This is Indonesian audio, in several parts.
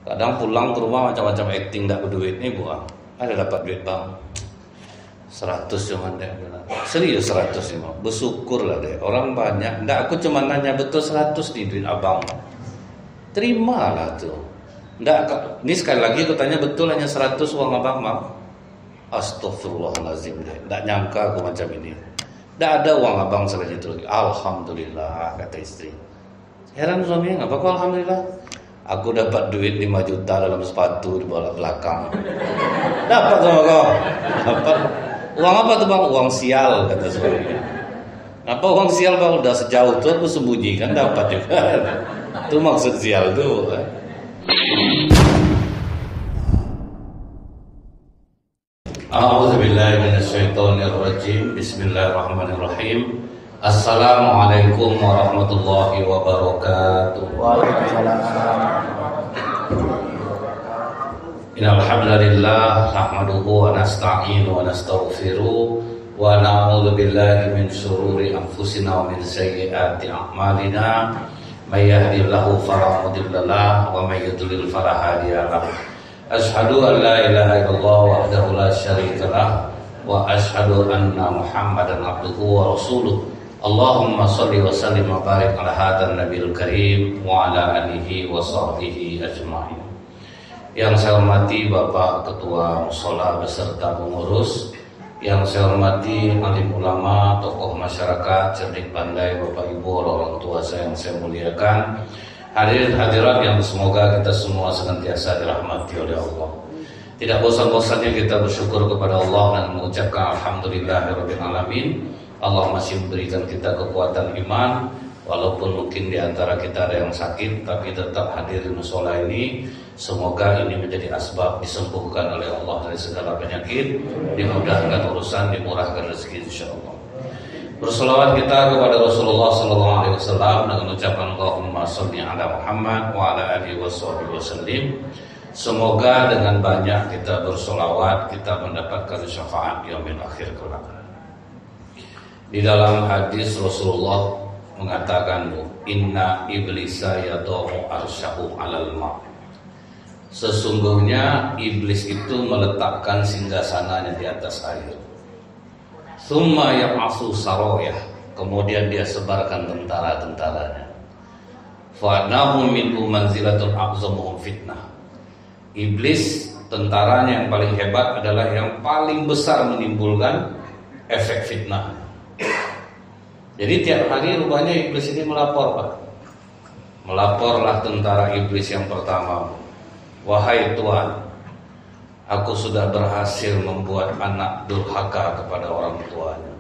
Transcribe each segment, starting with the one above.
Kadang pulang ke rumah macam-macam acting, tak berduit nih buang. Ada dapat duit bang, 100 cuman deh. Serius 100 nih bang, bersyukur lah deh. Orang banyak, enggak, aku cuma nanya betul 100 nih duit abang. Terimalah tuh. Enggak, ini sekali lagi aku tanya betul hanya 100 uang abang bang. Astagfirullahaladzim deh, enggak nyangka aku macam ini. Enggak ada uang abang selain itu lagi. Alhamdulillah, kata istri. Heran suaminya, apa kok alhamdulillah? Aku dapat duit 5 juta dalam sepatu di bawah belakang. Dapat sama kau? Dapat. Uang apa tuh bang? Uang sial, kata suaminya. Apa uang sial bang? Udah sejauh tuh aku sembunyikan, dapat juga. Itu maksud sial tuh. A'udzubillahi minasyaitonirrajim. Bismillahirrahmanirrahim. Assalamualaikum warahmatullahi wabarakatuh. Waalaikumsalam. Innal hamdalillah nahmaduhu wa nasta'inu wa nastaghfiruh wa na'udzu billahi min shururi anfusina wa min sayyiati a'malina. May yahdihillahu fala mudilla lahu wa may yudlil fala hadiya lahu. Asyhadu an la ilaha illallah wahdahu la syarika lah wa asyhadu anna Muhammadan abduhu wa rasuluh. Allahumma shalli wa sallim wa barik ala hadzal nabiyil karim wa ala alihi wa sahbihi ajma'in. Yang saya hormati Bapak Ketua Mushola beserta pengurus, yang saya hormati alim ulama, tokoh masyarakat, cerdik pandai, Bapak Ibu, orang tua saya yang saya muliakan, hadirin hadirat yang semoga kita semua senantiasa dirahmati oleh Allah. Tidak bosan-bosannya kita bersyukur kepada Allah dan mengucapkan alhamdulillahirabbil alamin. Allah masih memberikan kita kekuatan iman, walaupun mungkin di antara kita ada yang sakit, tapi tetap hadir di mushola ini. Semoga ini menjadi asbab disembuhkan oleh Allah dari segala penyakit, dimudahkan urusan, dimurahkan rezeki insyaallah. Berselawat kita kepada Rasulullah sallallahu alaihi wasallam dengan ucapan Allahumma shalli ala Muhammad wa ala alihi wasallim. Semoga dengan banyak kita berselawat kita mendapatkan syafaat yaumil akhir kelak. Di dalam hadis Rasulullah mengatakan, inna iblisa yadau arsyahu alal ma'. Sesungguhnya iblis itu meletakkan singgasananya di atas air. Tsumma yab'atsu saroyah, kemudian dia sebarkan tentara-tentaranya. Fa'nahum minhu manzilatun a'zamuhum fitnah. Iblis, tentaranya yang paling hebat adalah yang paling besar menimbulkan efek fitnah. Jadi tiap hari rupanya iblis ini melapor, Pak. Melaporlah tentara iblis yang pertama. Wahai Tuhan, aku sudah berhasil membuat anak durhaka kepada orang tuanya.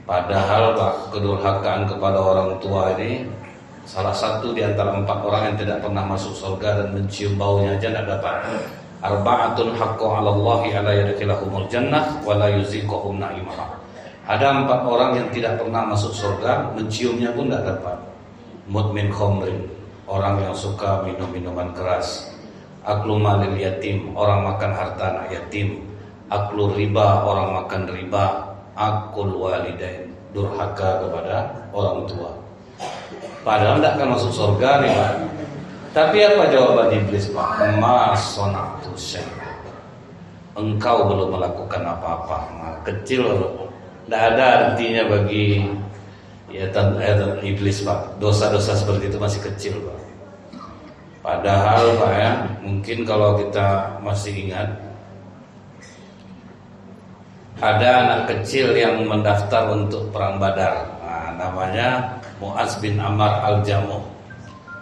Padahal Pak, kedurhakaan kepada orang tua ini salah satu di antara 4 orang yang tidak pernah masuk surga dan mencium baunya aja tidak dapat. Arba'atun haqqu 'ala Allahi alla yadkhilahumul jannah wa la yuziquhum na'imaha. Ada 4 orang yang tidak pernah masuk surga, menciumnya pun tidak dapat. Mudmin khamrin, orang yang suka minum minuman keras. Aklu malil yatim, orang makan harta anak yatim. Aklu riba, orang makan riba. Akul walidain, durhaka kepada orang tua. Padahal tidak akan masuk surga nih Pak. Tapi apa jawaban iblis Pak? Ma sonatu syai'a. Engkau belum melakukan apa-apa. Kecil, tidak ada artinya bagi iblis Pak. Dosa-dosa seperti itu masih kecil Pak. Padahal Pak ya, mungkin kalau kita masih ingat, ada anak kecil yang mendaftar untuk perang Badar. Nah, namanya Mu'az bin Ammar al-Jamuh.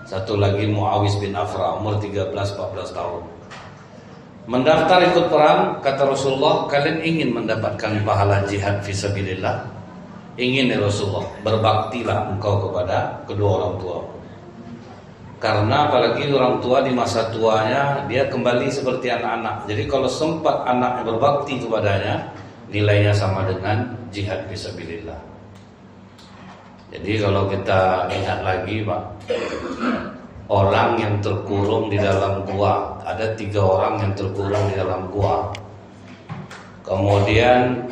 Satu lagi Muawiz bin Afra, umur 13-14 tahun. Mendaftar ikut perang, kata Rasulullah, kalian ingin mendapatkan pahala jihad fisabilillah? Ingin ya Rasulullah, berbaktilah engkau kepada kedua orang tua. Karena apalagi orang tua di masa tuanya, dia kembali seperti anak-anak. Jadi kalau sempat anaknya berbakti kepadanya, nilainya sama dengan jihad fisabilillah. Jadi kalau kita ingat lagi Pak, orang yang terkurung di dalam gua, ada 3 orang yang terkurung di dalam gua. Kemudian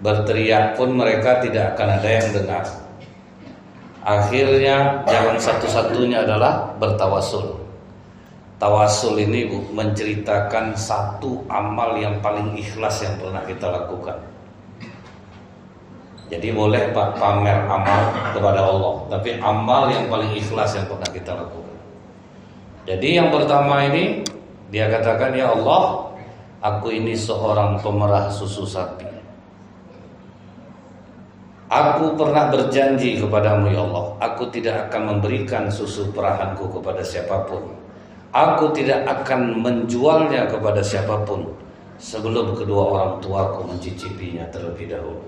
berteriak pun mereka tidak akan ada yang dengar. Akhirnya jalan satu-satunya adalah bertawasul. Tawasul ini Bu menceritakan satu amal yang paling ikhlas yang pernah kita lakukan. Jadi boleh Pak pamer amal kepada Allah, tapi amal yang paling ikhlas yang pernah kita lakukan. Jadi yang pertama ini dia katakan, ya Allah, aku ini seorang pemerah susu sapi. Aku pernah berjanji kepadamu ya Allah, aku tidak akan memberikan susu perahanku kepada siapapun. Aku tidak akan menjualnya kepada siapapun sebelum kedua orang tuaku mencicipinya terlebih dahulu.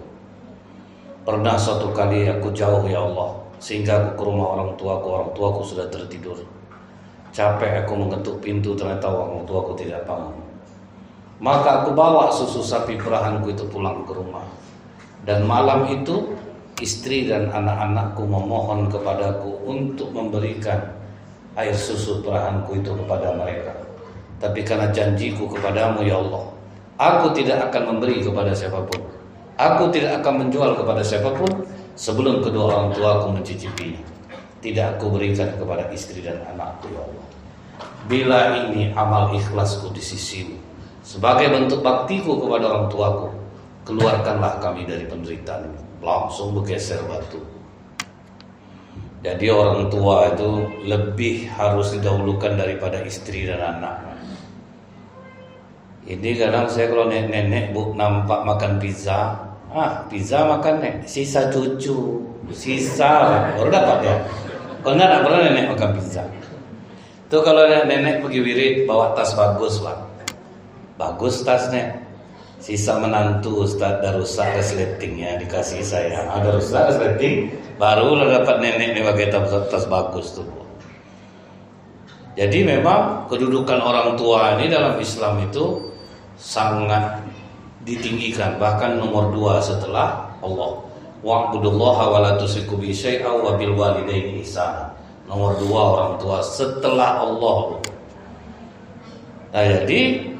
Pernah suatu kali aku jauh ya Allah, sehingga aku ke rumah orang tuaku sudah tertidur. Capek aku mengetuk pintu, ternyata orang tuaku tidak bangun. Maka aku bawa susu sapi perahanku itu pulang ke rumah. Dan malam itu istri dan anak-anakku memohon kepadaku untuk memberikan air susu perahanku itu kepada mereka. Tapi karena janjiku kepadamu ya Allah, aku tidak akan memberi kepada siapapun. Aku tidak akan menjual kepada siapapun sebelum kedua orang tuaku mencicipinya. Tidak aku berikan kepada istri dan anakku ya Allah. Bila ini amal ikhlasku di sisimu, sebagai bentuk baktiku kepada orang tuaku, keluarkanlah kami dari penderitaan ini. Langsung bergeser batu. Jadi orang tua itu lebih harus didahulukan daripada istri dan anak. Ini kadang saya kalau nenek Bu nampak makan pizza, pizza makan nek, sisa cucu, sisa baru dapat ya. Kalau enggak pernah nenek makan pizza. Tuh kalau nenek pergi wirid bawa tas bagus Pak, bagus tasnya. Sisa menantu Ustaz dah rusak resletingnya dikasih saya, ada rusak resleting, baru dapat nenek nih pakai tas bagus tuh. Jadi memang kedudukan orang tua ini dalam Islam itu sangat ditinggikan, bahkan nomor 2 setelah Allah. Wa'budullaha wa la tusyriku bihi syai'an wa bil walidaini ihsana. Nomor 2 orang tua setelah Allah. Nah, jadi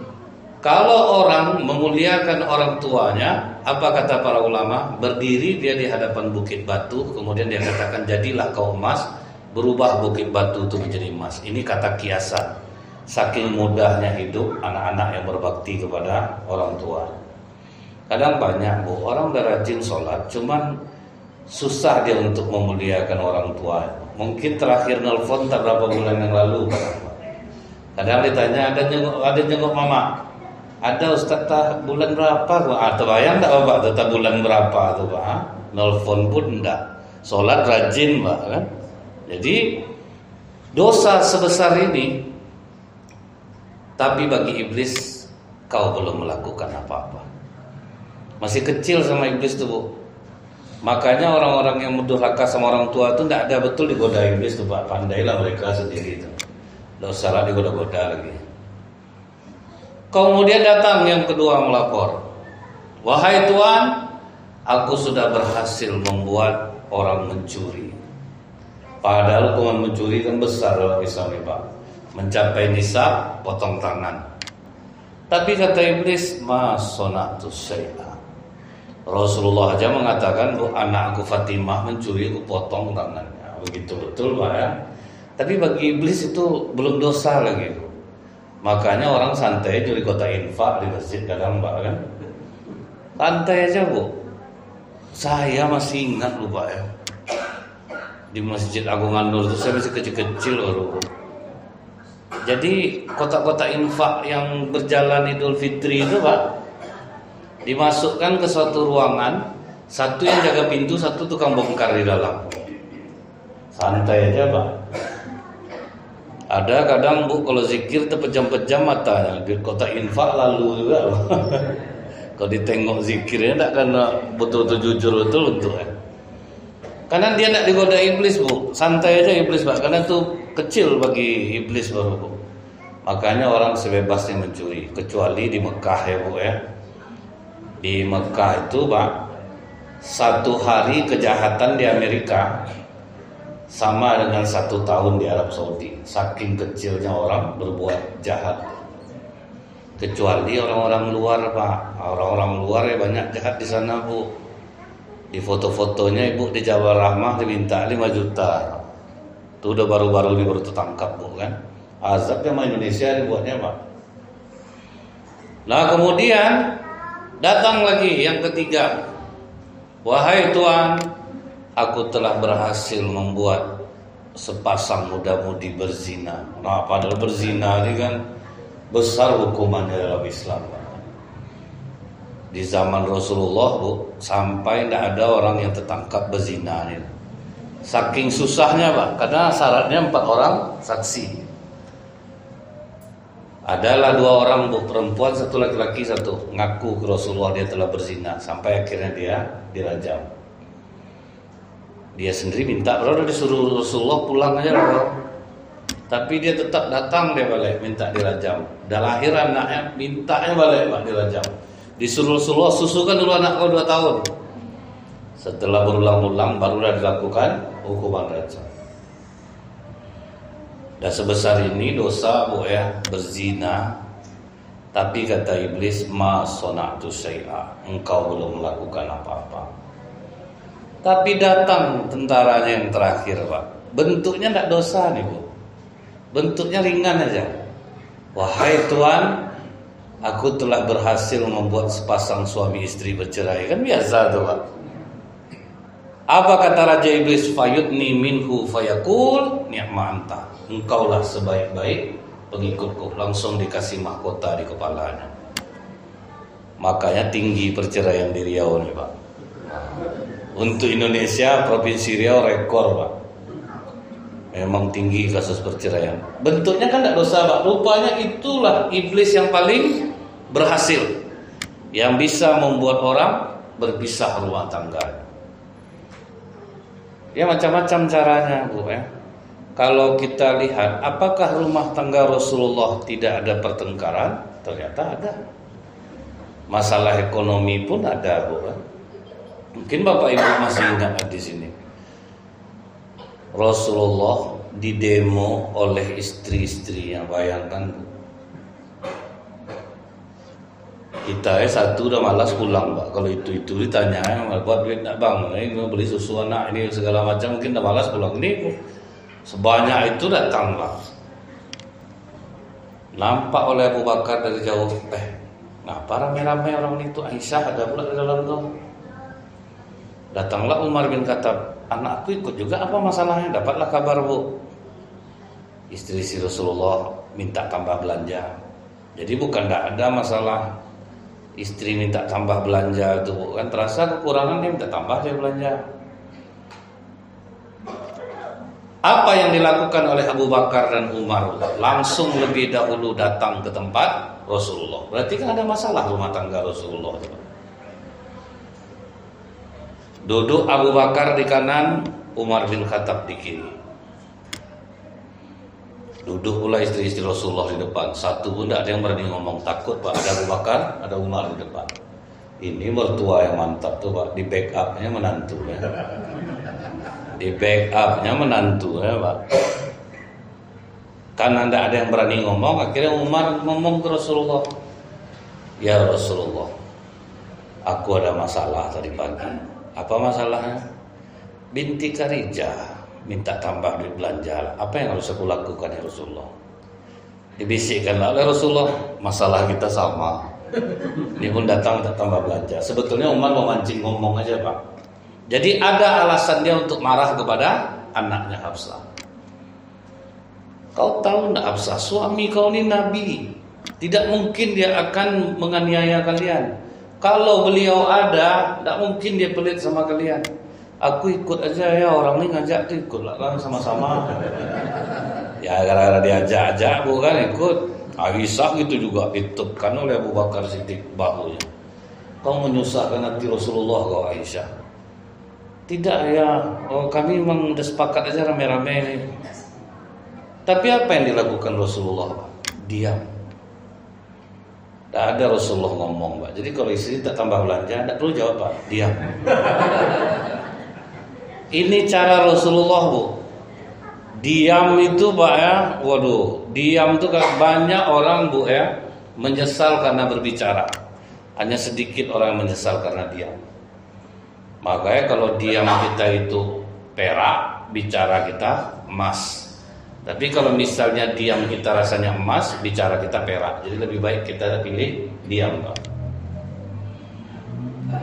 kalau orang memuliakan orang tuanya, apa kata para ulama? Berdiri dia di hadapan bukit batu, kemudian dia katakan jadilah kau emas, berubah bukit batu itu menjadi emas. Ini kata kiasan. Saking mudahnya hidup anak-anak yang berbakti kepada orang tua. Kadang banyak Bu, orang udah rajin sholat, cuman susah dia untuk memuliakan orang tua. Mungkin terakhir nelfon tak berapa bulan yang lalu. Kadang ditanya ada jenguk mama. Ada Ustaz bulan berapa? Atau bayang tak Bapak tetap bulan berapa tuh Pak? Nelfon pun enggak. Sholat rajin Pak kan? Jadi dosa sebesar ini, tapi bagi iblis kau belum melakukan apa-apa. Masih kecil sama iblis tuh Bu. Makanya orang-orang yang mendurhaka sama orang tua itu tidak ada betul digoda iblis tuh Pak. Pandailah mereka sendiri itu. Tidak usahlah digoda-goda lagi. Kemudian datang yang kedua melapor. Wahai Tuhan, aku sudah berhasil membuat orang mencuri. Padahal hukuman mencuri kan besar dalam Islam Pak. Mencapai nisab, potong tangan. Tapi kata iblis, ma sonatu syai'a. Rasulullah aja mengatakan, bu anakku Fatimah mencuri, aku potong tangannya. Begitu betul Pak ya. Tapi bagi iblis itu belum dosa lagi. Makanya orang santai nyuri kota infak di masjid kadang Pak kan. Santai aja Bu. Saya masih ingat lu Pak ya. Di Masjid Agung An-Nur itu saya masih kecil-kecil baru. Jadi kotak-kotak infak yang berjalan Idul Fitri itu Pak, dimasukkan ke suatu ruangan, satu yang jaga pintu, satu tukang bongkar di dalam. Santai aja Pak. Ada kadang Bu kalau zikir terpejam-pejam matanya, di kotak infak lalu juga. Kalau ditengok zikirnya tak kena betul-betul jujur betul untuk karena dia tak digoda iblis Bu, santai aja iblis Pak, karena itu kecil bagi iblis baru Bu. Makanya orang sebebasnya mencuri, kecuali di Mekah ya Bu ya. Di Mekah itu Pak, satu hari kejahatan di Amerika sama dengan 1 tahun di Arab Saudi. Saking kecilnya orang berbuat jahat. Kecuali orang-orang luar Pak, orang-orang luar ya banyak jahat di sana Bu. Di foto-fotonya Ibu di Jabal Rahmah diminta 5 juta. Itu udah baru-baru tertangkap Bu kan. Azab sama Indonesia dibuatnya Pak. Nah kemudian datang lagi yang ketiga. Wahai Tuhan, aku telah berhasil membuat sepasang muda-mudi berzina. Nah padahal berzina ini kan besar hukumannya dalam Islam Pak. Di zaman Rasulullah Bu, sampai tidak ada orang yang tertangkap berzina ini. Saking susahnya Pak, karena syaratnya 4 orang saksi. Adalah 2 orang Bu, perempuan, 1 laki-laki, 1 ngaku ke Rasulullah dia telah berzina. Sampai akhirnya dia dirajam. Dia sendiri minta, udah disuruh Rasulullah pulang aja bro. Tapi dia tetap datang dia balik minta dirajam. Udah lahir anaknya, mintanya balik Pak dirajam. Disuruh Rasulullah, susukan dulu anak kau 2 tahun. Setelah berulang-ulang barulah dilakukan hukuman rajam. Dan sebesar ini dosa Bu ya, berzina. Tapi kata iblis, ma sona'tu syai'a, engkau belum melakukan apa-apa. Tapi datang tentaranya yang terakhir Pak. Bentuknya tidak dosa nih Bu. Bentuknya ringan aja. Wahai Tuhan, aku telah berhasil membuat sepasang suami istri bercerai. Kan biasa tuh Pak. Apa kata Raja Iblis? Fayudni minhu fayakul ni'ma anta. Engkaulah sebaik-baik pengikutku. Langsung dikasih mahkota di kepalanya. Makanya tinggi perceraian di Riau nih Pak. Untuk Indonesia, Provinsi Riau rekor Pak. Memang tinggi kasus perceraian. Bentuknya kan tidak dosa Pak. Rupanya itulah iblis yang paling berhasil, yang bisa membuat orang berpisah rumah tangga. Ya macam-macam caranya Bu ya. Kalau kita lihat, apakah rumah tangga Rasulullah tidak ada pertengkaran? Ternyata ada. Masalah ekonomi pun ada Bu ya. Mungkin Bapak Ibu masih ingat di sini. Rasulullah didemo oleh istri-istri yang bayangkan Bu. Kita satu udah malas pulang Pak. Kalau itu ditanya, buat duit nak bang, ini mau beli susu anak ini segala macam, mungkin udah malas pulang. Ini sebanyak itu datang Pak. Nampak oleh Abu Bakar dari jauh, ngapa rame-rame orang itu? Aisyah ada pula di dalam tuh. Datanglah Umar bin Khattab, anakku ikut juga, apa masalahnya? Dapatlah kabar Bu, istri Rasulullah minta tambah belanja. Jadi bukan tidak ada masalah istri minta tambah belanja itu kan, terasa kekurangan dia minta tambah dia belanja. Apa yang dilakukan oleh Abu Bakar dan Umar? Langsung lebih dahulu datang ke tempat Rasulullah. Berarti kan ada masalah rumah tangga Rasulullah. Duduk Abu Bakar di kanan, Umar bin Khattab di kiri. Duduk pula istri-istri Rasulullah di depan. Satu pun tidak ada yang berani ngomong, takut Pak. Ada Abu Bakar, ada Umar di depan. Ini mertua yang mantap tuh Pak. Di backupnya menantu ya. Di backupnya menantu ya Pak. Karena tidak ada yang berani ngomong, akhirnya Umar ngomong ke Rasulullah, ya Rasulullah, aku ada masalah tadi pagi. Apa masalahnya? Binti Kharijah minta tambah duit belanja. Apa yang harus aku lakukan ya Rasulullah? Dibisikkanlah oleh Rasulullah, masalah kita sama. Dia pun datang minta tambah belanja. Sebetulnya Umar mau mancing ngomong aja Pak. Jadi ada alasan dia untuk marah kepada anaknya Hafsah. Kau tahu enggak Hafsah, suami kau ini nabi. Tidak mungkin dia akan menganiaya kalian. Kalau beliau ada, tidak mungkin dia pelit sama kalian. Aku ikut aja ya, orang ini ngajak tuh ikutlah sama-sama. Ya gara-gara diajak-ajak bukan ikut. Aisyah gitu juga ditutupkan oleh Abu Bakar Siddiq bahunya. Kau menyusahkan hati Rasulullah kau Aisyah. Tidak ya, kami memang udah sepakat aja rame-rame ini. Tapi apa yang dilakukan Rasulullah? Diam. Tidak ada Rasulullah ngomong Pak. Jadi kalau istri tak tambah belanja, tidak perlu jawab Pak, diam. Ini cara Rasulullah Bu. Diam itu Pak ya, waduh, diam itu banyak orang Bu ya menyesal karena berbicara. Hanya sedikit orang yang menyesal karena diam. Makanya kalau diam kita itu perak, bicara kita emas. Tapi kalau misalnya diam kita rasanya emas, bicara kita perak. Jadi lebih baik kita pilih diam, Pak.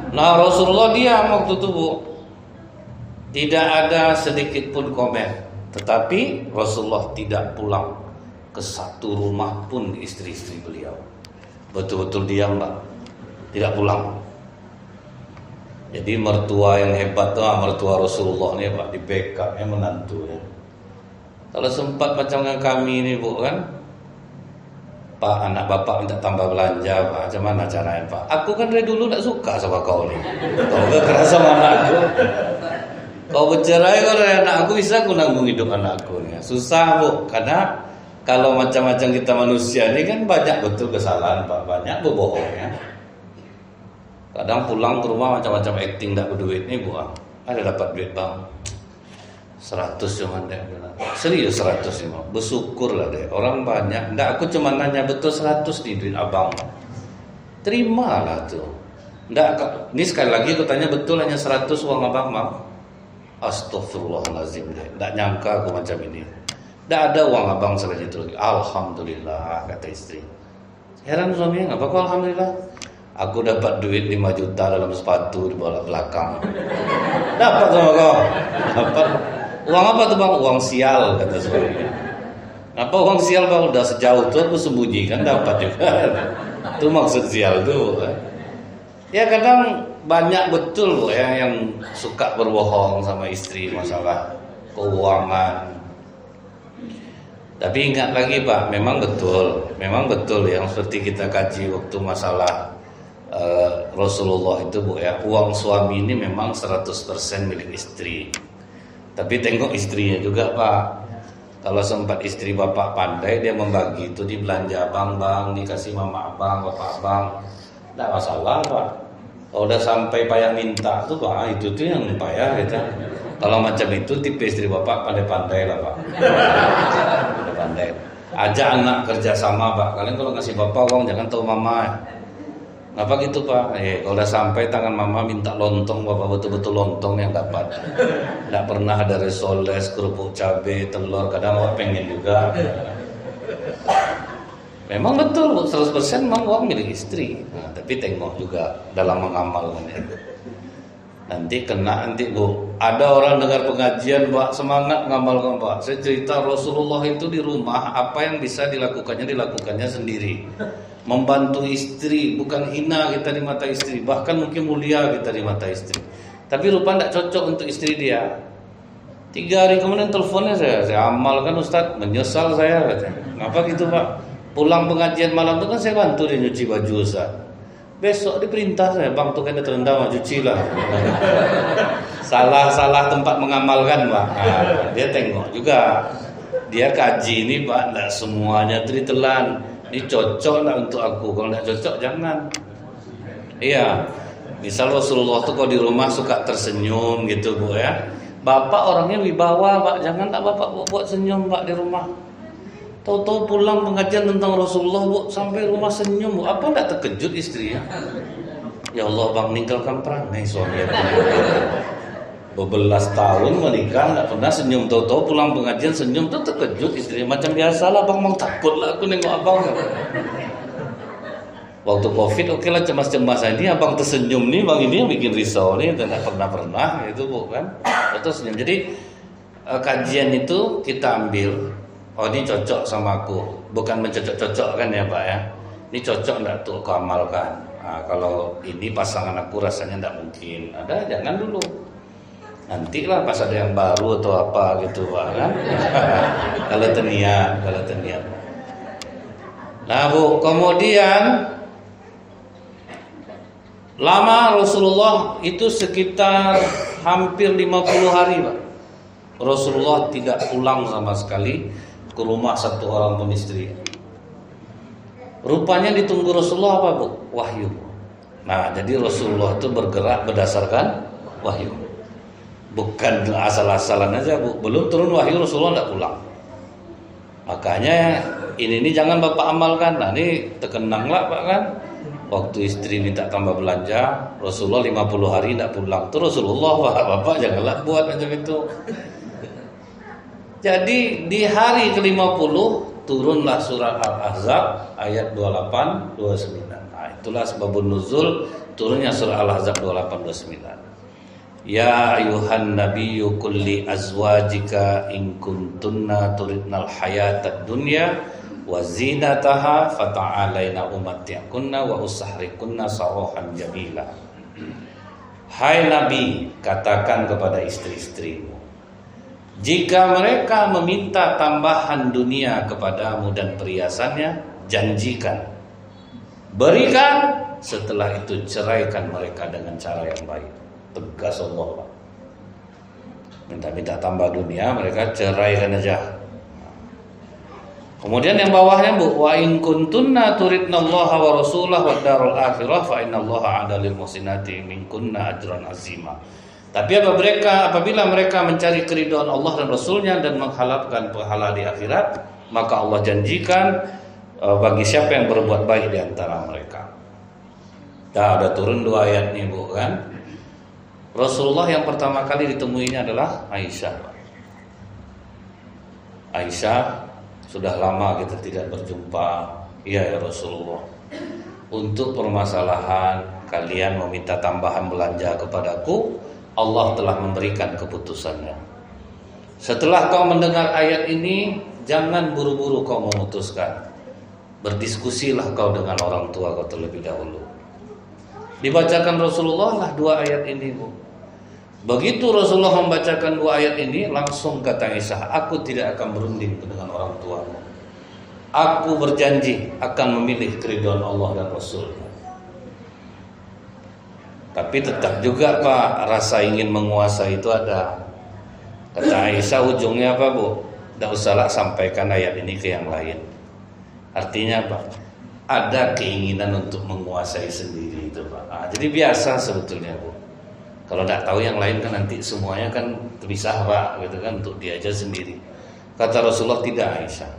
Nah, Rasulullah diam waktu itu, Bu. Tidak ada sedikit pun komen. Tetapi Rasulullah tidak pulang ke satu rumah pun istri-istri beliau. Betul-betul diam, Pak. Tidak pulang. Jadi mertua yang hebat tuh, mertua Rasulullah nih, Pak, di backupnya menantu ya. Kalau sempat macam dengan kami ini, Bu, kan, Pak, anak bapak minta tambah belanja, Pak, macam mana caranya, Pak? Aku kan dari dulu tak suka sama kau nih. Kau gak keras sama anakku. Kau bercerai kau dari anak aku, bisa aku nanggung hidup anakku nih. Susah, Bu, karena kalau macam-macam kita manusia ini kan banyak betul kesalahan, Pak, banyak berbohong ya. Kadang pulang ke rumah macam-macam acting tak berduit nih, Bu. Ada dapat duit, Bang. 100 cuma deh. Serius 100 nih, Bang. Bersyukurlah deh. Orang banyak. Nggak, aku cuma nanya betul 100 nih duit abang. Terimalah tuh. Nggak, ini sekali lagi aku tanya betul hanya 100 uang abang, Bang. Astagfirullahaladzim deh. Nggak nyangka aku macam ini. Nggak ada uang abang selain itu lagi. Alhamdulillah, kata istri. Heran suaminya, nggak apa-apa, alhamdulillah. Aku dapat duit 5 juta dalam sepatu di belakang. Dapat sama kau? Dapat. Uang apa tuh, Bang? Uang sial, kata suaminya. Apa uang sial, Bang? Udah sejauh tuh aku sembunyikan, dapat juga. Itu maksud sial tuh. Ya kadang banyak betul, Bu, ya, yang suka berbohong sama istri masalah keuangan. Tapi ingat lagi, Pak, memang betul yang seperti kita kaji waktu masalah Rasulullah itu, Bu, ya, uang suami ini memang 100% milik istri. Tapi tengok istrinya juga, Pak. Kalau sempat istri bapak pandai, dia membagi itu di belanja abang, dikasih mama abang, bapak abang, tidak masalah, Pak. Kalau udah sampai payah minta tuh, Pak, itu tuh yang payah kita. Kalau macam itu tipe istri bapak pandai-pandai lah, Pak. Pandai-pandai. Ajak anak kerja sama, Pak. Kalian kalau ngasih bapak uang jangan tahu mama. Ngapa gitu, Pak? Kalau udah sampai tangan mama minta lontong, bapak betul-betul lontong yang dapat. Nggak pernah ada risoles, kerupuk cabai, telur. Kadang bapak pengen juga. Memang betul, 100% memang uang milik istri. Nah, tapi tengok juga dalam mengamalkannya. Nanti kena, Bu. Ada orang dengar pengajian, Pak, semangat ngamalkan, Pak. Saya cerita Rasulullah itu di rumah, apa yang bisa dilakukannya sendiri. Membantu istri, bukan hina kita di mata istri, bahkan mungkin mulia kita di mata istri. Tapi rupa tidak cocok untuk istri dia. 3 hari kemudian teleponnya saya amalkan, Ustaz, menyesal saya, katanya. Kenapa gitu, Pak? Pulang pengajian malam itu kan saya bantu dia nyuci baju, Ustaz. Besok diperintah saya, Bang, tuh kan terendam, cuci lah. Salah tempat mengamalkan, Pak. Nah, dia tengok juga. Dia kaji ini, Pak, tidak semuanya ditelan. Ini cocok nggak untuk aku? Kalau nggak cocok jangan. Iya. Misal Rasulullah tuh kalau di rumah suka tersenyum gitu, Bu, ya. Bapak orangnya wibawa, Pak. Jangan tak bapak buat senyum, Pak, di rumah. Tahu-tahu pulang pengajian tentang Rasulullah, Bu, sampai rumah senyum, Bu. Apa nggak terkejut istrinya? Ya Allah, Bang, ninggalkan perangai suami aku. Bebelas tahun menikah nggak pernah senyum, tahu-tahu pulang pengajian senyum, tuh terkejut istrinya. Macam biasalah, Bang, mau takut lah aku nengok abang. Waktu Covid oke lah, cemas-cemas ini abang tersenyum nih, Bang, ini yang bikin risau nih, tidak pernah itu, Bu, kan. Terus senyum. Jadi kajian itu kita ambil, oh ini cocok sama aku, bukan mencocok-cocokkan ya, Pak, ya. Ini cocok enggak tuh aku amalkan. Nah, kalau ini pasangan aku rasanya enggak mungkin, ada jangan dulu. Nantilah pas ada yang baru atau apa gitu, Pak, kan. Kalau teniat. Nah, Bu, kemudian lama Rasulullah itu sekitar hampir 50 hari, Pak. Rasulullah tidak pulang sama sekali ke rumah satu orang pun istri. Rupanya ditunggu Rasulullah apa, Bu? Wahyu. Nah, jadi Rasulullah itu bergerak berdasarkan wahyu. Bukan asal-asalan aja, Bu. Belum turun wahyu Rasulullah tidak pulang. Makanya ini jangan Bapak amalkan. Nah, ini terkenanglah, Pak, kan. Waktu istri minta tambah belanja, Rasulullah 50 hari tidak pulang. Terus Rasulullah, Bapak janganlah buat macam itu. Jadi di hari ke-50 turunlah surat Al-Ahzab ayat 28 29. Nah, itulah sebabun nuzul turunnya surah Al-Ahzab 28 29. Ya ayuhan nabiyyu qul li azwajika in kuntunna turidnal hayatad dunya wa zinataha fata'alaina umatti'kunna wa usahrikunna sarahan jamila. Hai Nabi, katakan kepada istri-istrimu, jika mereka meminta tambahan dunia kepadamu dan perhiasannya, janjikan, berikan, setelah itu ceraikan mereka dengan cara yang baik. Tegas Allah. Minta tambah dunia, mereka ceraikan aja. Kemudian yang bawahnya, Bu, wa in kuntunna turidnallaha wa rasulahu wad darul akhirah fa innallaha 'ada lil muhsinati minkunna ajran azima. Tapi apabila mereka mencari keridhaan Allah dan Rasulnya dan mengharapkan pahala di akhirat, maka Allah janjikan bagi siapa yang berbuat baik di antara mereka. Dah ada turun 2 ayat nih, Bu, kan? Rasulullah yang pertama kali ditemuinya adalah Aisyah. Aisyah, sudah lama kita tidak berjumpa. Iya ya Rasulullah, untuk permasalahan kalian meminta tambahan belanja kepadaku, Allah telah memberikan keputusannya. Setelah kau mendengar ayat ini, jangan buru-buru kau memutuskan. Berdiskusilah kau dengan orang tua kau terlebih dahulu. Dibacakan Rasulullah lah 2 ayat ini, Bu. Begitu Rasulullah membacakan 2 ayat ini, langsung kata Aisyah, aku tidak akan berunding dengan orang tuamu. Aku berjanji akan memilih keridhaan Allah dan Rasulnya. Tapi tetap juga, Pak, rasa ingin menguasai itu ada. Kata Aisyah, ujungnya apa, Bu? Tidak usahlah sampaikan ayat ini ke yang lain. Artinya apa? Ada keinginan untuk menguasai sendiri itu, Pak. Nah, jadi biasa sebetulnya, Bu. Kalau tidak tahu yang lain kan nanti semuanya kan terpisah, Pak, gitu kan, untuk dia aja sendiri. Kata Rasulullah, tidak Aisyah.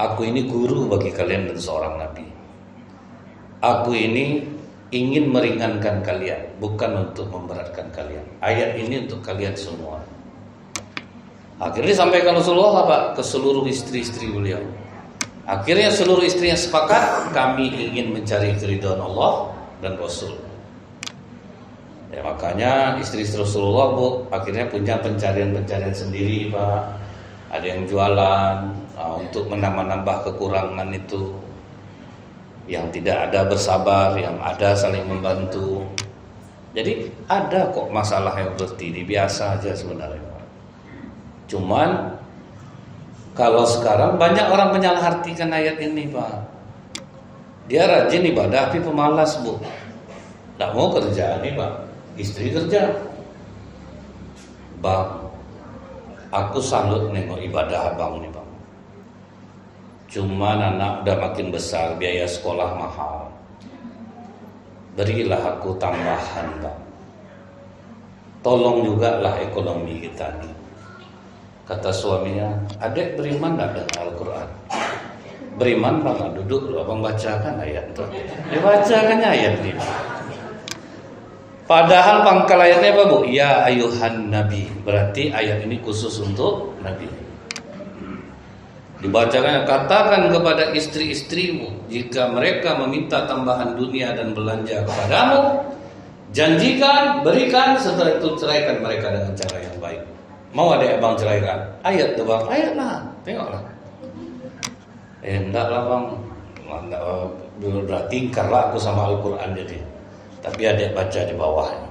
Aku ini guru bagi kalian dan seorang nabi. Aku ini ingin meringankan kalian, bukan untuk memberatkan kalian. Ayat ini untuk kalian semua. Akhirnya sampaikan Rasulullah, Pak, ke seluruh istri-istri beliau. Akhirnya seluruh istrinya sepakat, kami ingin mencari keridhaan Allah dan Rasul. Ya, makanya istri-istri Rasulullah, Bu, akhirnya punya pencarian-pencarian sendiri, Pak. Ada yang jualan untuk menambah kekurangan itu. Yang tidak ada bersabar, yang ada saling membantu. Jadi ada kok masalah yang seperti ini, biasa aja sebenarnya, Pak. Cuman kalau sekarang banyak orang menyalahartikan ayat ini, Pak. Dia rajin ibadah tapi pemalas, Bu. Tidak mau kerja nih, Pak. Istri kerja. Bang, aku salut nengok ibadah abang nih, Bang. Cuman anak udah makin besar, biaya sekolah mahal. Berilah aku tambahan, Bang. Tolong juga lah ekonomi kita nih. Kata suaminya, adek beriman gak dengan Al-Quran? Beriman, Bang, duduk dulu, abang bacakan ayat itu. Dibacakan ayat ini. Padahal pangkal ayatnya apa, Bu? Ya ayuhan nabi. Berarti ayat ini khusus untuk nabi. Dibacakan, katakan kepada istri-istrimu, jika mereka meminta tambahan dunia dan belanja kepadamu, janjikan, berikan, setelah itu ceraikan mereka dengan cara yang baik. Mau ada abang ceraikan? Ayat tuh, Bang. Ayat lah, tengoklah. Enggak lah, Bang. Berarti ingkarlah aku sama Al-Quran jadi. Tapi adek baca di bawahnya.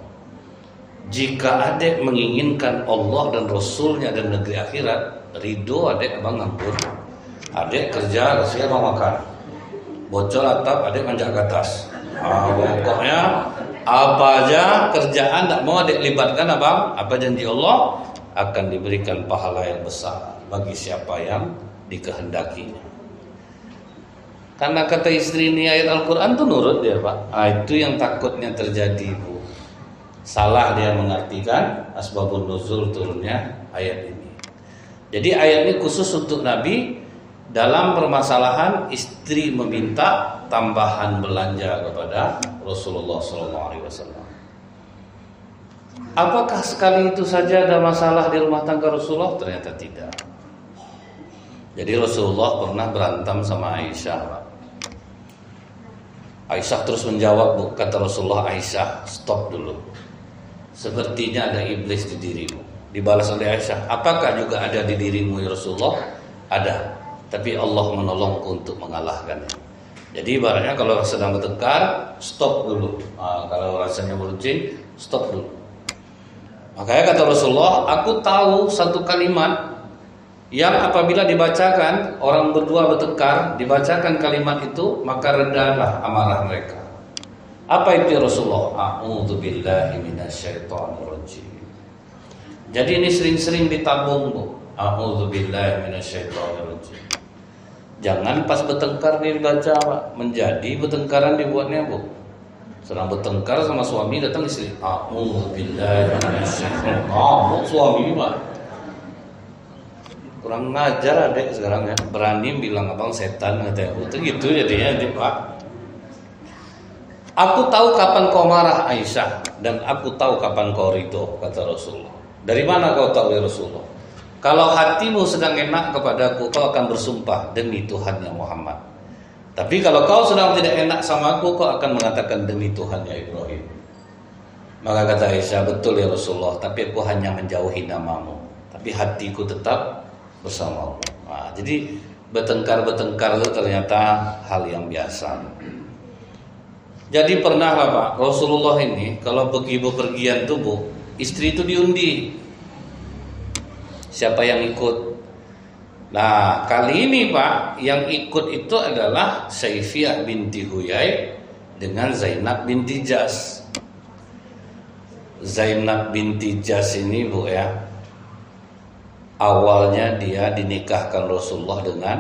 Jika adek menginginkan Allah dan Rasulnya dan negeri akhirat, ridho adek abang nganggur. Adek kerja, Rasulnya abang makan. Bocor atap, adek manjat ke atas. Pokoknya apa aja kerjaan tak mau adek libatkan abang. Apa janji Allah? Akan diberikan pahala yang besar bagi siapa yang dikehendakinya. Karena kata istri ini ayat Al-Quran tuh nurut dia, Pak. Itu yang takutnya terjadi, Bu. Salah dia mengartikan asbabun nuzul turunnya ayat ini. Jadi ayat ini khusus untuk Nabi dalam permasalahan istri meminta tambahan belanja kepada Rasulullah SAW. Apakah sekali itu saja ada masalah di rumah tangga Rasulullah? Ternyata tidak. Jadi Rasulullah pernah berantem sama Aisyah, Pak. Aisyah terus menjawab, Bu. Kata Rasulullah, Aisyah, stop dulu. Sepertinya ada iblis di dirimu. Dibalas oleh Aisyah, apakah juga ada di dirimu ya Rasulullah? Ada, tapi Allah menolongku untuk mengalahkannya. Jadi ibaratnya kalau sedang bertengkar, stop dulu. Kalau rasanya meruncing, stop dulu. Makanya kata Rasulullah, aku tahu satu kalimat yang apabila dibacakan, orang berdua bertengkar, dibacakan kalimat itu, maka redahlah amarah mereka. Apa itu ya Rasulullah? A'udzubillahi minasyaitonirrajim. Jadi ini sering-sering ditabung, Bu. A'udzubillahi minasyaitonirrajim. Jangan pas bertengkar dibaca, Pak. Menjadi bertengkaran dibuatnya, Bu. Sedang bertengkar sama suami, datang istri, a'udzubillahi minasyaitonirrajim. Suami, Pak. Kurang ngajar adek sekarang ya. Berani bilang abang setan katanya. Itu gitu jadinya, Pak. Aku tahu kapan kau marah Aisyah, dan aku tahu kapan kau ridho, kata Rasulullah. Dari mana kau tahu ya Rasulullah? Kalau hatimu sedang enak kepadaku, kau akan bersumpah demi Tuhannya Muhammad. Tapi kalau kau sedang tidak enak sama aku, kau akan mengatakan demi Tuhannya Ibrahim. Maka kata Aisyah, betul ya Rasulullah, tapi aku hanya menjauhi namamu, tapi hatiku tetap bersamamu. Nah, jadi bertengkar itu ternyata hal yang biasa. Jadi pernah lah Pak, Rasulullah ini kalau pergi bepergian tuh Bu, istri itu diundi siapa yang ikut. Nah kali ini Pak, yang ikut itu adalah Saifiyah binti Huyai dengan Zainab binti Jas. Zainab binti Jas ini Bu ya, awalnya dia dinikahkan Rasulullah dengan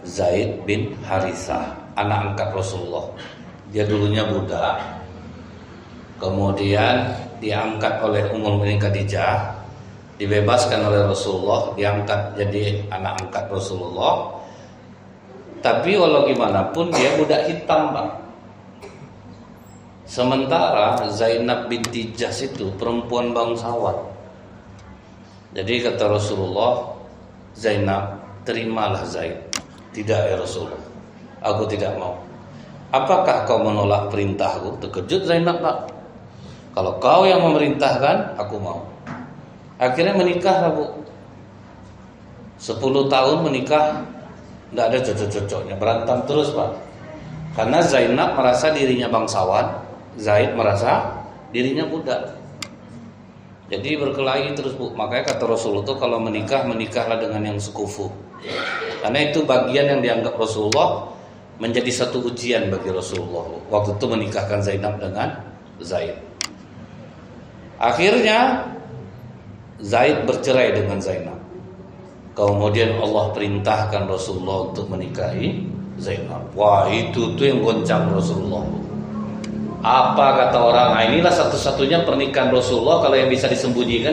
Zaid bin Harithah, anak angkat Rasulullah. Dia dulunya budak, kemudian diangkat oleh Ummul Mukminin Khadijah, dibebaskan oleh Rasulullah, diangkat jadi anak angkat Rasulullah. Tapi walau gimana pun dia budak hitam Pak. Sementara Zainab binti Jahsh itu perempuan bangsawan. Jadi kata Rasulullah, Zainab, terimalah Zaid. Tidak ya Rasulullah, aku tidak mau. Apakah kau menolak perintahku? Terkejut Zainab Pak. Kalau kau yang memerintahkan, aku mau. Akhirnya menikah Bu. 10 tahun menikah, tidak ada cocok-cocoknya, berantem terus Pak. Karena Zainab merasa dirinya bangsawan, Zaid merasa dirinya budak. Jadi berkelahi terus Bu. Makanya kata Rasulullah itu kalau menikah, menikahlah dengan yang sekufu. Karena itu bagian yang dianggap Rasulullah menjadi satu ujian bagi Rasulullah waktu itu menikahkan Zainab dengan Zaid. Akhirnya Zaid bercerai dengan Zainab. Kemudian Allah perintahkan Rasulullah untuk menikahi Zainab. Wah, itu tuh yang goncang Rasulullah. Apa kata orang? Nah, inilah satu-satunya pernikahan Rasulullah kalau yang bisa disembunyikan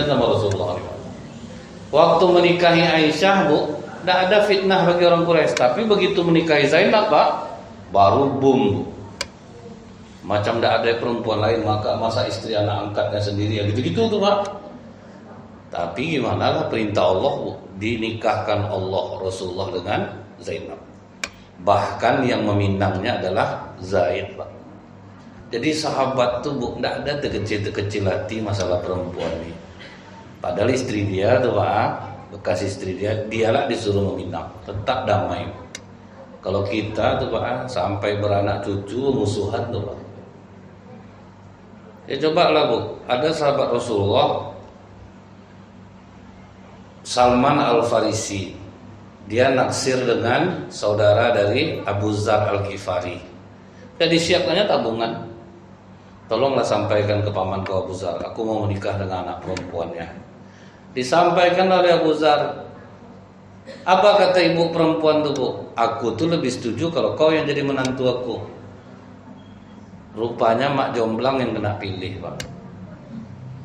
sama Rasulullah. Waktu menikahi Aisyah Bu, tidak ada fitnah bagi orang Quraisy. Tapi begitu menikahi Zainab Pak, baru boom. Macam tidak ada perempuan lain, masa istri anak angkatnya sendiri ya gitu-gitu tuh Pak. Tapi gimana lah perintah Allah Bu, dinikahkan Allah Rasulullah dengan Zainab. Bahkan yang meminangnya adalah Zaid Pak. Jadi sahabat tuh Bu, tidak ada terkecil hati masalah perempuan ini. Padahal istri dia tuh Pak, bekas istri dia, dialah disuruh meminang, tetap damai. Kalau kita tuh Pak, sampai beranak cucu musuhan tuh Pak. Ya coba lah Bu, ada sahabat Rasulullah Salman Al-Farisi, dia naksir dengan saudara dari Abu Dzar Al-Ghifari. Dia disiapkannya tabungan. Tolonglah sampaikan ke pamanku Abu Dzar, aku mau menikah dengan anak perempuannya. Disampaikan oleh Abu Dzar. Apa kata ibu perempuan itu Bu? Aku tuh lebih setuju kalau kau yang jadi menantu aku. Rupanya mak jomblang yang kena pilih Pak.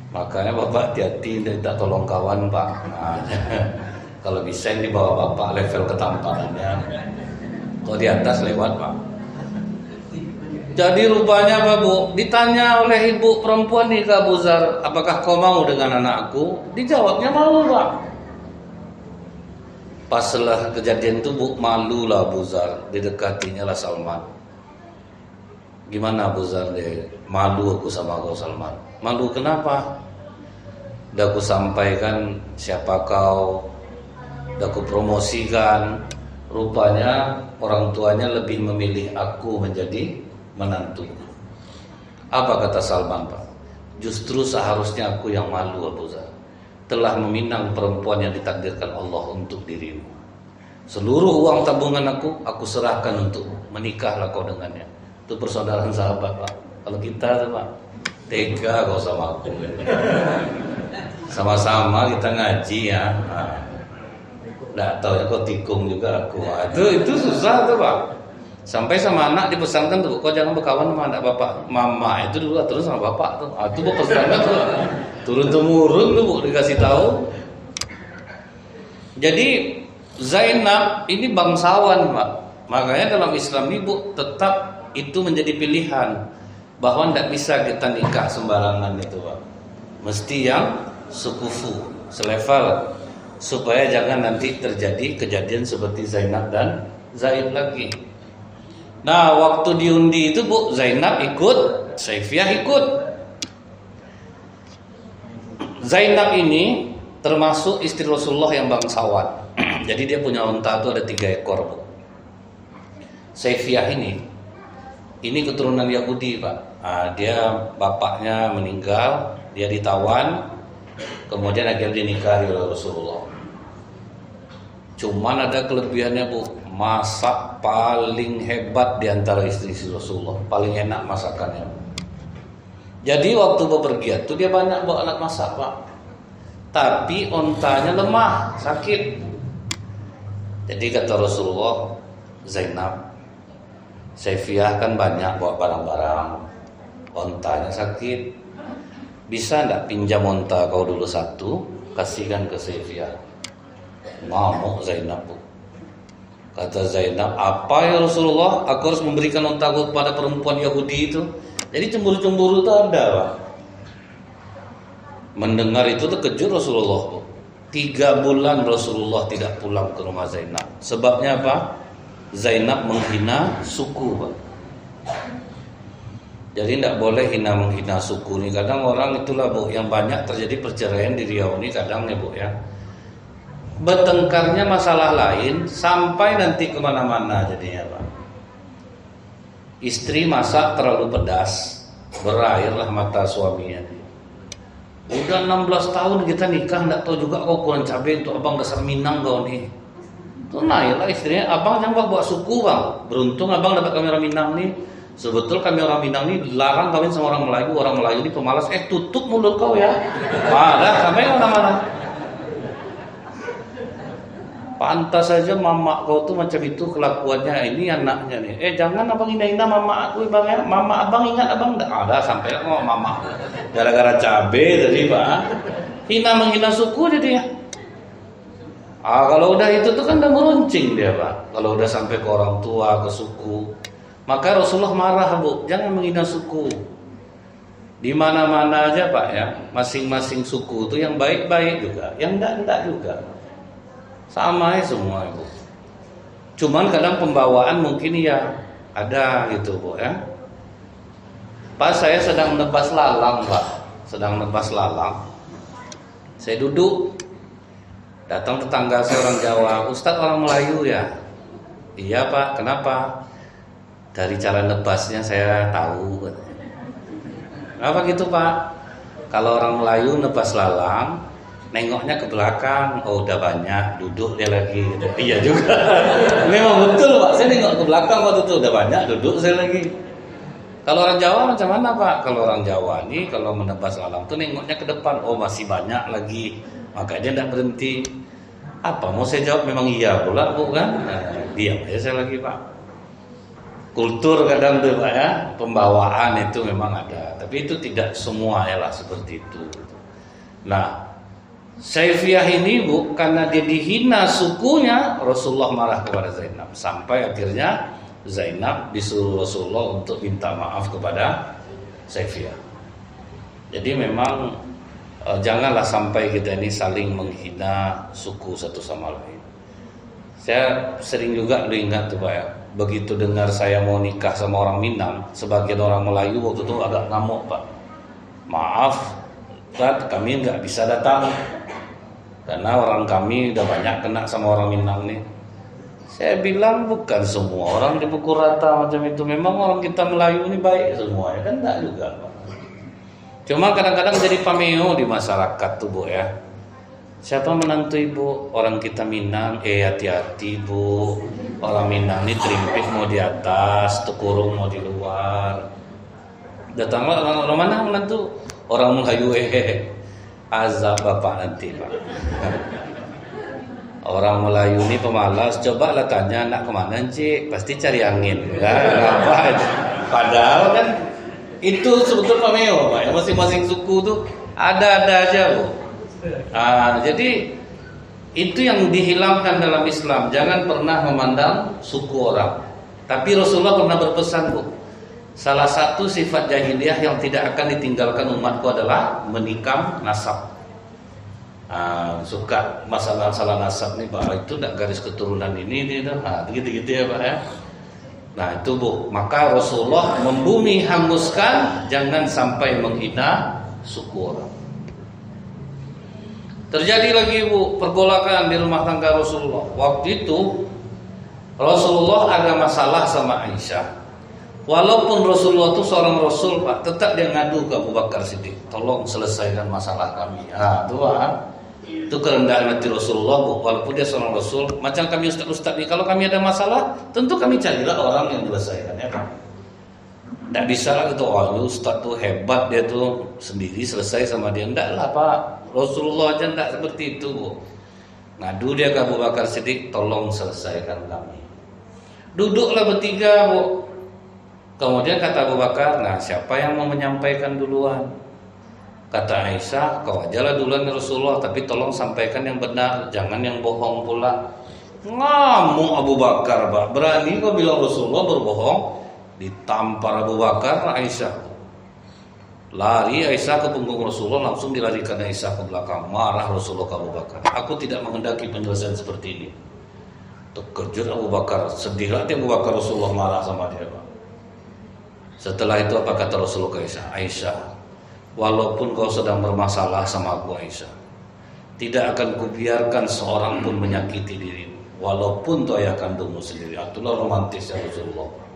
Makanya bapak hati-hati, tidak tolong kawan Pak. Nah, kalau bisa yang dibawa bapak level ketampanannya. Kalau di atas lewat Pak. Jadi rupanya apa Bu? Ditanya oleh ibu perempuan nih ke Abu Dzar, apakah kau mau dengan anakku? Dijawabnya malu Pak. Pas setelah kejadian itu Bu, malulah Abu Dzar, didekatinya lah Salman. Gimana Abu Dzar deh? Malu aku sama kau Salman. Malu kenapa? Udah aku sampaikan siapa kau, udah aku promosikan. Rupanya orang tuanya lebih memilih aku menjadi menantu. Apa kata Salman Pak? Justru seharusnya aku yang malu Abu Dzar. Telah meminang perempuan yang ditakdirkan Allah untuk dirimu. Seluruh uang tabungan aku serahkan untuk menikahlah kau dengannya. Itu persaudaraan sahabat Pak. Kalau kita tuh Pak, tega kau sama aku. Sama-sama kita ngaji ya. Nggak tahu ya kau tikung juga aku. Itu susah tuh Pak. Sampai sama anak dipesankan tuh, kau jangan berkawan sama anak bapak, mama itu dulu terus sama bapak tuh. Itu pesankan tuh, turun temurun tuh Bu, dikasih tahu. Jadi Zainab ini bangsawan Pak. Makanya dalam Islam ini Bu, tetap itu menjadi pilihan bahwa tidak bisa kita nikah sembarangan itu Pak. Mesti yang sekufu, selevel, supaya jangan nanti terjadi kejadian seperti Zainab dan Zaid lagi. Nah, waktu diundi itu Bu, Zainab ikut, Saifiyah ikut. Zainab ini termasuk istri Rasulullah yang bangsawan. Jadi dia punya unta itu ada 3 ekor Bu. Saifiyah ini keturunan Yahudi Pak. Dia bapaknya meninggal, dia ditawan, kemudian akhirnya dinikahi oleh Rasulullah. Cuman ada kelebihannya Bu, masak paling hebat di antara istri-istri Rasulullah, paling enak masakannya. Jadi waktu bepergian tuh dia banyak bawa alat masak Pak. Tapi ontanya lemah, sakit. Jadi kata Rasulullah, Zainab, Saifiyah kan banyak bawa barang-barang, ontanya sakit. Bisa enggak pinjam onta kau dulu 1, kasihkan ke Saifiyah. Ngamuk Zainab Bu. Kata Zainab, apa ya Rasulullah, aku harus memberikan ontaku kepada perempuan Yahudi itu. Jadi cemburu-cemburu itu ada Pak. Mendengar itu terkejut Rasulullah Bu. 3 bulan Rasulullah tidak pulang ke rumah Zainab. Sebabnya apa? Zainab menghina suku Pak. Jadi tidak boleh menghina suku nih. Kadang orang itulah Bu, yang banyak terjadi perceraian di Riau ini kadang ya Bu ya. Bertengkarnya masalah lain sampai nanti kemana-mana jadinya Pak. Istri masak terlalu pedas, berairlah mata suaminya. Udah 16 tahun kita nikah, nggak tahu juga kau kurang cabai untuk abang dasar Minang kau nih. Tuh naiklah istrinya, abang jangan bawa suku Bang. Beruntung abang dapat kami orang Minang nih. Sebetul kami orang Minang nih larang kawin sama orang Melayu ini pemalas. Tutup mulut kau ya. Dah sampai mana-mana. Pantas saja mama kau tuh macam itu kelakuannya, ini anaknya nih. Jangan abang hina-hina mama aku Bang ya. Mama abang ingat abang enggak ada sampai kok mama. Gara-gara cabe tadi Pak. Menghina suku jadi ya. Kalau udah itu tuh kan udah meruncing dia Pak. Kalau udah sampai ke orang tua, ke suku. Maka Rasulullah marah Bu, jangan menghina suku. Di mana-mana aja Pak ya. Masing-masing suku itu yang baik-baik juga, yang enggak juga. Sama ya semua Bu. Cuman kadang pembawaan mungkin ya ada gitu Bu ya. Pas saya sedang nebas lalang Pak, saya duduk, datang tetangga saya orang Jawa, Ustadz orang Melayu ya. Iya Pak, kenapa? Dari cara nebasnya saya tahu. Apa gitu Pak? Kalau orang Melayu nebas lalang, nengoknya ke belakang, oh udah banyak, duduk dia lagi. Iya juga. Memang betul Pak, saya nengok ke belakang waktu itu udah banyak, duduk saya lagi. Kalau orang Jawa macam mana Pak? Kalau orang Jawa nih kalau menebas lalang tuh nengoknya ke depan, oh masih banyak lagi, makanya tidak berhenti. Apa mau saya jawab? Memang iya pula Bu kan? Diam aja saya lagi Pak. Kultur kadang tuh Pak ya, pembawaan itu memang ada, tapi itu tidak semua ya lah seperti itu. Nah, Saifiyah ini Bu, karena dia dihina sukunya, Rasulullah marah kepada Zainab. Sampai akhirnya Zainab disuruh Rasulullah untuk minta maaf kepada Saifiyah. Jadi memang janganlah sampai kita ini saling menghina suku satu sama lain. Saya sering juga ingat tuh Pak ya, begitu dengar saya mau nikah sama orang Minang, sebagian orang Melayu waktu itu agak ngamuk Pak. Maaf, Pak, kami nggak bisa datang karena orang kami udah banyak kena sama orang Minang nih. Saya bilang bukan semua orang dipukul rata macam itu. Memang orang kita Melayu ini baik semua ya kan, enggak juga Pak. Cuma kadang-kadang jadi pameo di masyarakat tuh Bu ya. Siapa menantu ibu? Orang kita Minang, hati-hati Bu. Orang Minang ini terimpit mau di atas, tukurung mau di luar. Datanglah orang mana menantu? Orang Melayu, azab bapak nanti Pak. Orang Melayu ini pemalas. Coba lah tanya anak kemana Cik, pasti cari angin kan? Padahal kan itu sebetulnya pameo Pak ya, masing-masing suku tuh ada-ada aja Bu. Jadi itu yang dihilangkan dalam Islam. Jangan pernah memandang suku orang. Tapi Rasulullah pernah berpesan Bu, salah satu sifat jahiliyah yang tidak akan ditinggalkan umatku adalah menikam nasab. Suka masalah nasab nih Pak, itu tidak garis keturunan ini gitu-gitu ya Pak ya. Nah itu Bu, maka Rasulullah membumi hanguskan jangan sampai menghina suku orang. Terjadi lagi Bu pergolakan di rumah tangga Rasulullah. Waktu itu Rasulullah ada masalah sama Aisyah. Walaupun Rasulullah itu seorang Rasul Pak, tetap dia ngadu ke Abu Bakar Siddiq, tolong selesaikan masalah kami. Itu kerendahan hati Rasulullah Bu. Walaupun dia seorang Rasul, macam kami ustaz-ustaz ini, kalau kami ada masalah, tentu kami carilah orang yang menyelesaikan ya kan. Tidak bisa lah gitu, ustaz tuh hebat, dia tuh sendiri selesai sama dia. Tidak lah Pak, Rasulullah aja tidak seperti itu Bu. Ngadu dia ke Abu Bakar Siddiq, tolong selesaikan kami. Duduklah bertiga Bu. Kemudian kata Abu Bakar, nah siapa yang mau menyampaikan duluan? Kata Aisyah, kau ajalah duluan ya Rasulullah, tapi tolong sampaikan yang benar, jangan yang bohong pula. Ngamuk Abu Bakar Pak, berani kau bilang Rasulullah berbohong? Ditampar Abu Bakar Aisyah. Lari Aisyah ke punggung Rasulullah, langsung dilarikan Aisyah ke belakang. Marah Rasulullah ke Abu Bakar, aku tidak menghendaki penyelesaian seperti ini. Terkejut Abu Bakar, sedihlah Abu Bakar Rasulullah marah sama dia Pak. Setelah itu apa kata Rasulullah ke Aisyah? Aisyah, walaupun kau sedang bermasalah sama aku Aisyah, tidak akan kubiarkan seorang pun menyakiti dirimu, walaupun itu ayah kandungmu sendiri. Itulah romantisnya Rasulullah.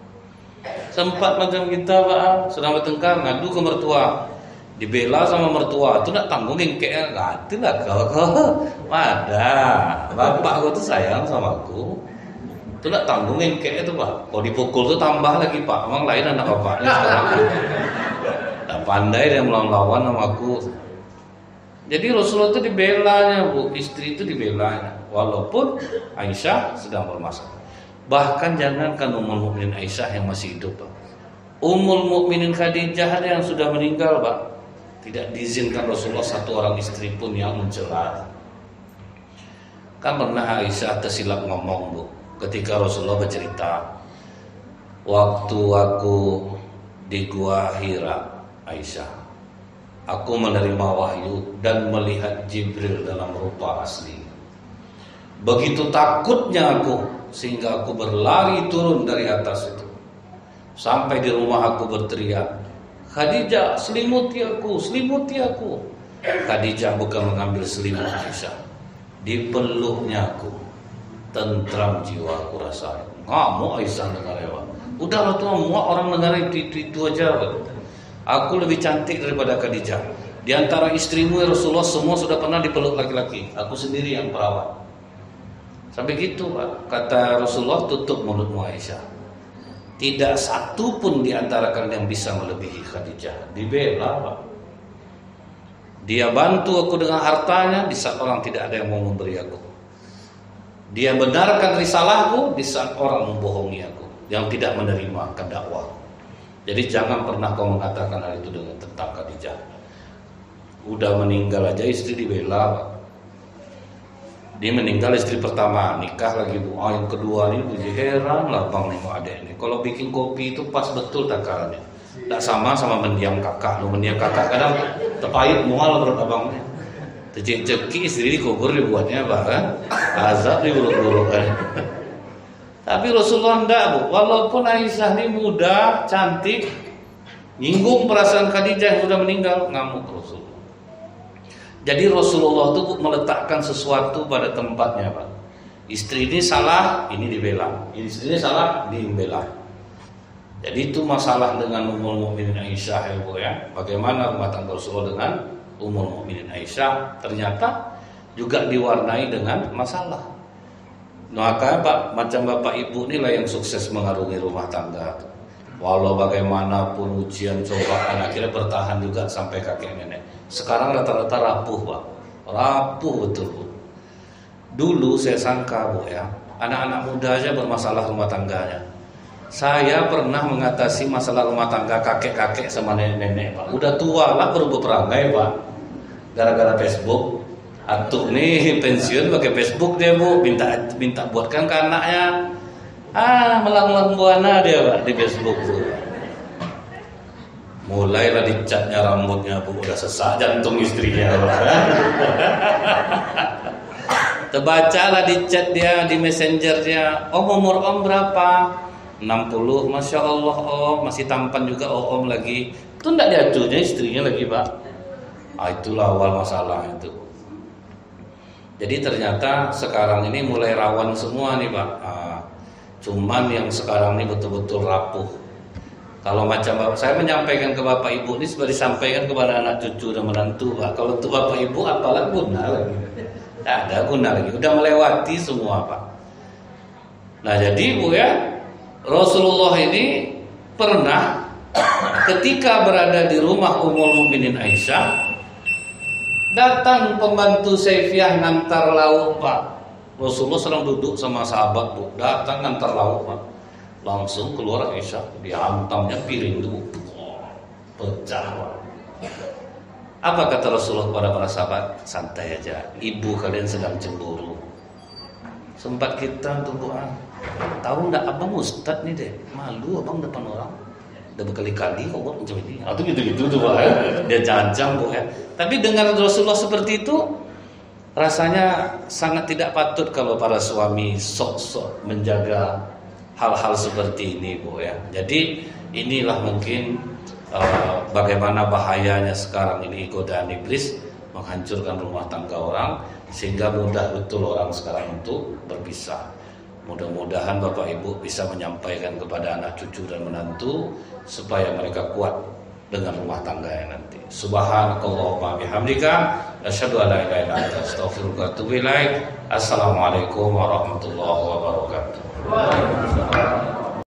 Sempat macam kita Pak, sedang bertengkar, ngadu ke mertua, dibela sama mertua, itu nak tanggung gengkeknya. Itulah kau ada bapak kau tuh sayang sama aku, itu nak tanggung gengkeknya tuh Pak. Kalau dipukul tuh tambah lagi Pak, emang lain anak bapaknya sekarang. Pandai dia melawan sama aku. Jadi Rasulullah itu dibelanya Bu, istri itu dibelanya, walaupun Aisyah sedang bermasalah. Bahkan jangankan Ummul Mukminin Aisyah yang masih hidup Pak, Ummul Mukminin Khadijah yang sudah meninggal Pak, tidak diizinkan Rasulullah satu orang istri pun yang mencela. Kan pernah Aisyah tersilap ngomong Bu, ketika Rasulullah bercerita, waktu aku di Gua Hira Aisyah, aku menerima wahyu dan melihat Jibril dalam rupa asli. Begitu takutnya aku, sehingga aku berlari turun dari atas itu. Sampai di rumah aku berteriak, Khadijah, selimuti aku, selimuti aku. Khadijah bukan mengambil selimut Aisyah, dipeluknya aku. Tentram jiwa aku rasain. Ngamuk Aisyah dengar ya Pak. Udahlah tuh, semua orang dengar itu aja Pak. Aku lebih cantik daripada Khadijah. Di antara istrimu ya Rasulullah, semua sudah pernah dipeluk laki-laki, aku sendiri yang perawat. Sampai gitu Pak, kata Rasulullah, tutup mulutmu Aisyah. Tidak satu pun di antara kalian yang bisa melebihi Khadijah. Dibela Pak. Dia bantu aku dengan hartanya di saat orang tidak ada yang mau memberi aku. Dia benarkan risalahku di saat orang membohongi aku, yang tidak menerima dakwah. Jadi jangan pernah kau mengatakan hal itu dengan tentang Khadijah. Udah meninggal aja istri dibela Pak. Dia meninggal istri pertama, nikah lagi Bu. Yang kedua ini Bu, heran lah bang nengok adek ini. Kalau bikin kopi itu pas betul takarannya. Tak sama mendiam kakak. Mendiam kakak kadang terpahit mual menurut abangnya. Tercek-ceki istri dikubur dibuatnya bahkan azab diburuk-buruk kan. Tapi Rasulullah enggak Bu. Walaupun Aisyah ini muda, cantik, nyinggung perasaan Khadijah yang sudah meninggal, ngamuk Rasulullah. Jadi Rasulullah itu meletakkan sesuatu pada tempatnya, Pak. Istri ini salah, ini dibela. Istri ini salah, dibela. Jadi itu masalah dengan Ummul Mukminin Aisyah ya Bu ya. Bagaimana rumah tangga Rasulullah dengan Ummul Mukminin Aisyah ternyata juga diwarnai dengan masalah. Maka Pak, macam Bapak Ibu inilah yang sukses mengarungi rumah tangga. Walau bagaimanapun ujian cobaan akhirnya bertahan juga sampai kakek nenek. Sekarang rata-rata rapuh Pak. Rapuh betul Bu. Dulu saya sangka Bu ya, anak-anak muda aja bermasalah rumah tangganya. Saya pernah mengatasi masalah rumah tangga kakek-kakek sama nenek-nenek Pak. Udah tua lah baru berperangai Pak. Gara-gara Facebook. Atuk nih pensiun pakai Facebook dia Bu, minta buatkan ke anaknya. Melang-lang buana dia Pak di Facebook Bu. Mulailah dicatnya rambutnya Bu, udah sesak jantung istrinya Pak. Terbacalah di chat dia, di messenger dia. Umur Om berapa? 60. Masya Allah Om, masih tampan juga Om lagi. Itu enggak diaturnya istrinya lagi Pak. Itulah awal masalah itu. Jadi ternyata sekarang ini mulai rawan semua nih Pak. Cuman yang sekarang ini betul-betul rapuh. Kalau macam Bapak, saya menyampaikan ke Bapak Ibu ini sudah disampaikan kepada anak cucu dan menantu Pak. Kalau untuk Bapak Ibu apalah guna lagi. Tidak ada guna lagi. Udah melewati semua Pak. Nah jadi Bu ya, Rasulullah ini pernah ketika berada di rumah Ummul Mukminin Aisyah, datang pembantu Saifiyah ngantar lauk Pak. Rasulullah sedang duduk sama sahabat Bu, datang ngantar lauk Pak. Langsung keluar Aisyah, dihantamnya piring itu, pecah Pak. Apa kata Rasulullah kepada para sahabat? Santai aja, ibu kalian sedang cemburu. Sempat kita untuk doa. Tahu enggak abang ustad nih deh, malu abang depan orang. Udah berkali-kali kok macam ini. Atau gitu-gitu tuh Pak ya. Dia cancang Bu ya. Tapi dengar Rasulullah seperti itu, rasanya sangat tidak patut kalau para suami sok-sok menjaga hal-hal seperti ini Bu ya. Jadi inilah mungkin bagaimana bahayanya sekarang ini godaan iblis menghancurkan rumah tangga orang, sehingga mudah betul orang sekarang untuk berpisah. Mudah-mudahan Bapak Ibu bisa menyampaikan kepada anak cucu dan menantu supaya mereka kuat dengan rumah tangganya nanti. Subhanakallahumma bihamdika asyhadu an la ilaha illa anta astaghfiruka wa atubu ilaik. Assalamualaikum warahmatullahi wabarakatuh.